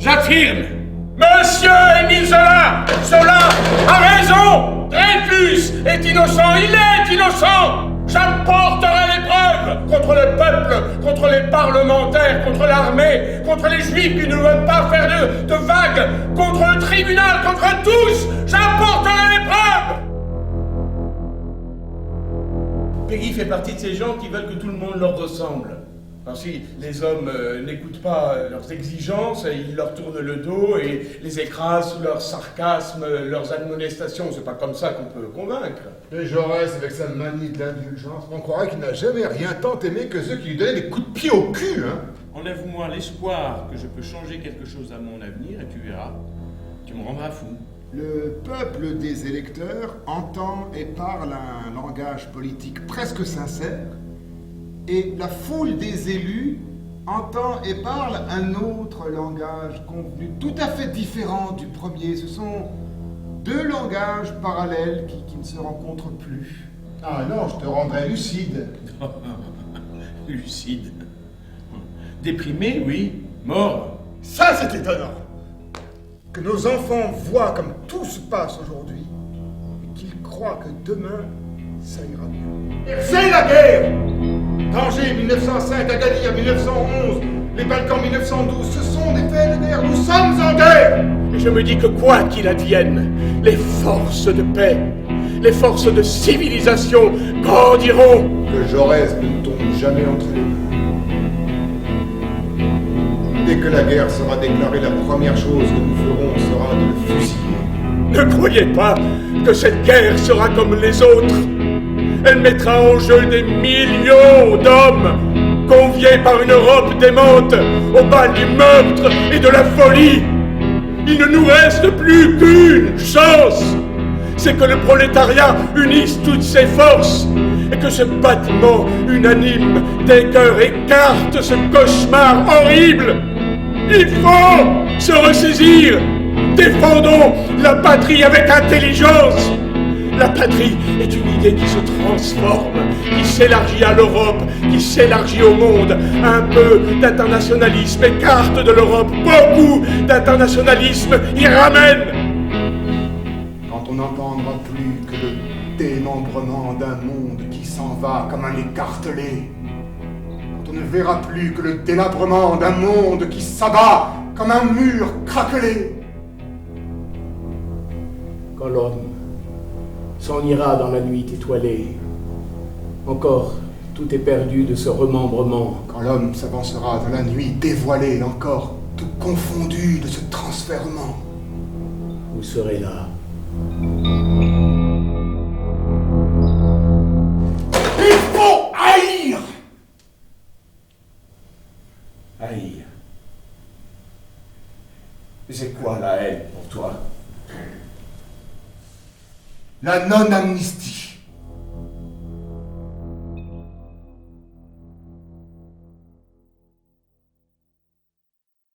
J'affirme, Monsieur Émile Zola a raison. Dreyfus est innocent, il est innocent. J'apporterai les preuves contre le peuple, contre les parlementaires, contre l'armée, contre les juifs qui ne veulent pas faire de vagues, contre le tribunal, contre tous. J'apporterai les preuves. Peggy fait partie de ces gens qui veulent que tout le monde leur ressemble. Alors si les hommes n'écoutent pas leurs exigences, ils leur tournent le dos et les écrasent sous leur sarcasme, leurs admonestations. C'est pas comme ça qu'on peut convaincre. Et Jaurès, avec sa manie de l'indulgence, on croirait qu'il n'a jamais rien tant aimé que ceux qui lui donnaient des coups de pied au cul, hein. Enlève-moi l'espoir que je peux changer quelque chose à mon avenir et tu verras, tu me rendras fou. Le peuple des électeurs entend et parle un langage politique presque sincère, et la foule des élus entend et parle un autre langage convenu, tout à fait différent du premier. Ce sont deux langages parallèles qui ne se rencontrent plus. Ah non, je te rendrai lucide. Lucide. Déprimé, oui. Mort. Ça, c'est étonnant. Que nos enfants voient comme tout se passe aujourd'hui, et qu'ils croient que demain, ça ira mieux. C'est la guerre! Tanger 1905, Agadir 1911, les Balkans 1912, ce sont des faits de guerre, nous sommes en guerre! Et je me dis que quoi qu'il advienne, les forces de paix, les forces de civilisation grandiront. Que Jaurès ne tombe jamais entre les mains. Dès que la guerre sera déclarée, la première chose que nous ferons sera de le fusiller. Ne croyez pas que cette guerre sera comme les autres. Elle mettra en jeu des millions d'hommes, conviés par une Europe démente au bal du meurtre et de la folie. Il ne nous reste plus qu'une chance, c'est que le prolétariat unisse toutes ses forces et que ce battement unanime des cœurs écarte ce cauchemar horrible. Il faut se ressaisir. Défendons la patrie avec intelligence. La patrie est une idée qui se transforme, qui s'élargit à l'Europe, qui s'élargit au monde. Un peu d'internationalisme écarte de l'Europe, beaucoup d'internationalisme y ramène. Quand on n'entendra plus que le démembrement d'un monde qui s'en va comme un écartelé, quand on ne verra plus que le délabrement d'un monde qui s'abat comme un mur craquelé, quand l'homme s'en ira dans la nuit étoilée, encore tout est perdu de ce remembrement. quand l'homme s'avancera dans la nuit dévoilée, encore tout confondu de ce transfèrement, Vous serez là. il faut haïr! Haïr. Mais c'est quoi la haine pour toi? La non-amnistie.